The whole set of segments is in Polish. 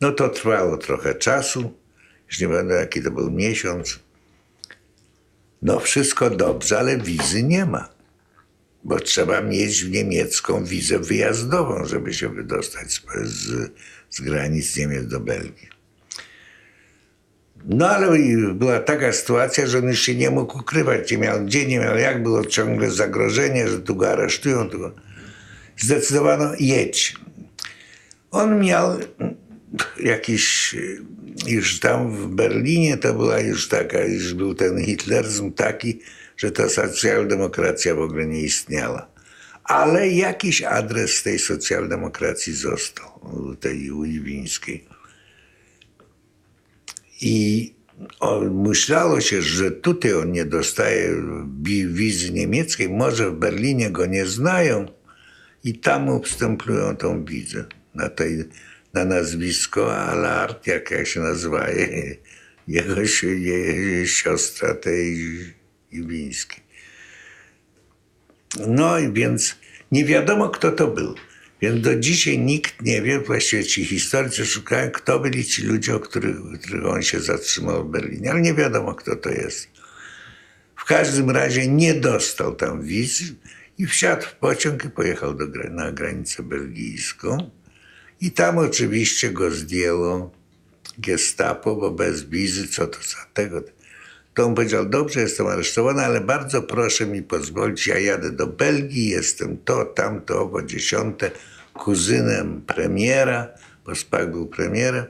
No to trwało trochę czasu, już nie pamiętam jaki to był miesiąc. No wszystko dobrze, ale wizy nie ma, bo trzeba mieć niemiecką wizę wyjazdową, żeby się wydostać z granic Niemiec do Belgii. No ale była taka sytuacja, że on już się nie mógł ukrywać, nie miał gdzie, nie miał jak, było ciągle zagrożenie, że tu go aresztują. Tu go... Zdecydowano, jedź. On miał jakiś, już tam w Berlinie to była już taka, już był ten hitleryzm taki, że ta socjaldemokracja w ogóle nie istniała. Ale jakiś adres tej socjaldemokracji został, tej ujwińskiej. I myślało się, że tutaj on nie dostaje wizy niemieckiej, może w Berlinie go nie znają i tam mu wstępują tą wizę na nazwisko Allard, jak się nazywa jego siostra tej ujwińskiej. No i więc nie wiadomo, kto to był. Więc do dzisiaj nikt nie wie, właściwie ci historycy szukają, kto byli ci ludzie, o których on się zatrzymał w Berlinie, ale nie wiadomo, kto to jest. W każdym razie nie dostał tam wizy i wsiadł w pociąg i pojechał na granicę belgijską. I tam oczywiście go zdjęło gestapo, bo bez wizy, co to za tego. To on powiedział, dobrze, jestem aresztowany, ale bardzo proszę mi pozwolić, ja jadę do Belgii, jestem to, tamto, owo, 10, kuzynem premiera, bo Spaak był premierem,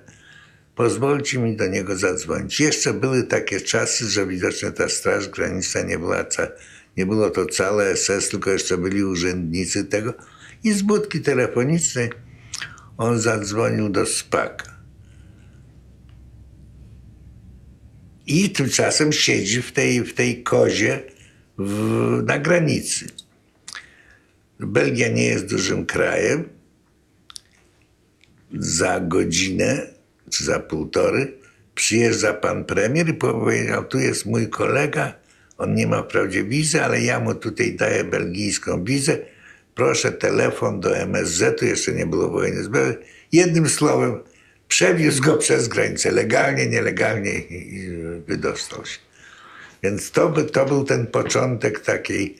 pozwólcie mi do niego zadzwonić. Jeszcze były takie czasy, że widocznie ta Straż Graniczna nie było to całe SS, tylko jeszcze byli urzędnicy tego i z budki telefonicznej on zadzwonił do Spaaka. I tymczasem siedzi w tej kozie na granicy. Belgia nie jest dużym krajem. Za godzinę, czy za półtorej, przyjeżdża pan premier i powiedział, tu jest mój kolega, on nie ma wprawdzie wizy, ale ja mu tutaj daję belgijską wizę. Proszę, telefon do MSZ-u, jeszcze nie było wojny z Belgią. Jednym słowem, przewiózł go przez granicę, legalnie, nielegalnie i wydostał się. Więc to był ten początek takiej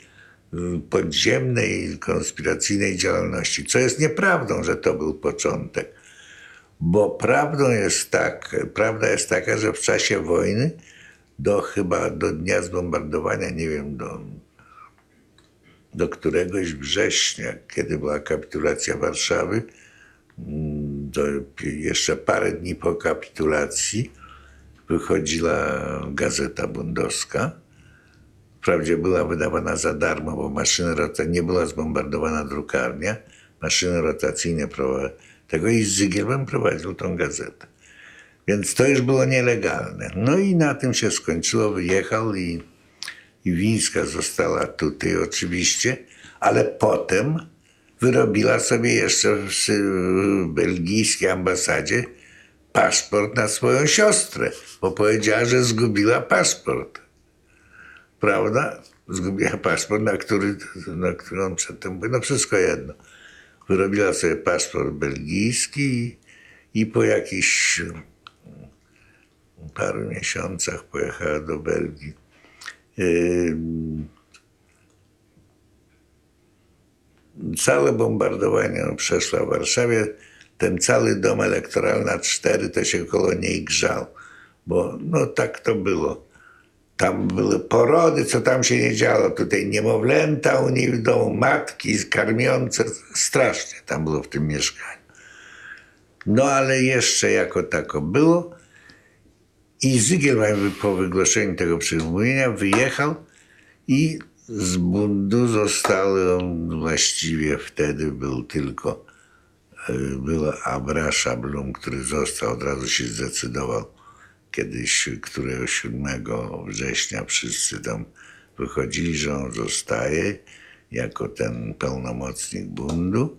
podziemnej, konspiracyjnej działalności, co jest nieprawdą, że to był początek. Bo prawda jest taka, że w czasie wojny chyba do dnia zbombardowania, nie wiem, do któregoś września, kiedy była kapitulacja Warszawy, jeszcze parę dni po kapitulacji wychodziła Gazeta Bundowska. Wprawdzie była wydawana za darmo, bo nie była zbombardowana drukarnia, maszyny rotacyjne tego i Zygielman prowadził tą gazetę. Więc to już było nielegalne. No i na tym się skończyło, wyjechał i Wińska została tutaj oczywiście, ale potem wyrobiła sobie jeszcze w belgijskiej ambasadzie paszport na swoją siostrę, bo powiedziała, że zgubiła paszport. Prawda? Zgubiła paszport, na który on przedtem był. No wszystko jedno. Wyrobiła sobie paszport belgijski i po jakichś paru miesiącach pojechała do Belgii. Całe bombardowanie przeszła w Warszawie. Ten cały dom elektoralny na 4 to się koło niej grzał, bo no tak to było. Tam były porody, co tam się nie działo. Tutaj niemowlęta u niej w domu, matki karmiące. Strasznie tam było w tym mieszkaniu. No ale jeszcze jako tako było. I Zygielman po wygłoszeniu tego przemówienia wyjechał i z bundu zostały, właściwie wtedy był Abrasza Blum, który został, od razu się zdecydował kiedyś, którego 7 września wszyscy tam wychodzili, że on zostaje jako ten pełnomocnik bundu,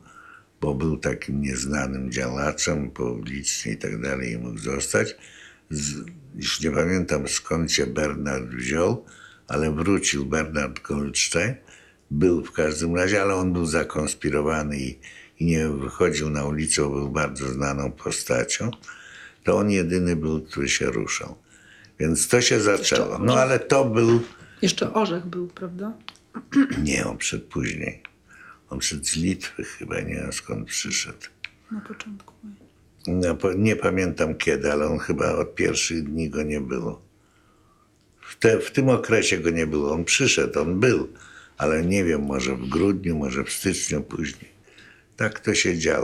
bo był takim nieznanym działaczem publicznym i tak dalej i mógł zostać. Już nie pamiętam, skąd się Bernard wziął, ale wrócił Bernard Goldstein. Był w każdym razie, ale on był zakonspirowany i nie wychodził na ulicę, był bardzo znaną postacią. to on jedyny był, który się ruszał. Więc to się zaczęło. No ale to był... Jeszcze Orzech był, prawda? Nie, on przyszedł później. On przyszedł z Litwy chyba, nie wiem skąd przyszedł. Na początku. No, nie pamiętam kiedy, ale on chyba od pierwszych dni go nie było. W tym okresie go nie było. On przyszedł, on był, ale nie wiem, może w grudniu, może w styczniu później. Tak to się działo.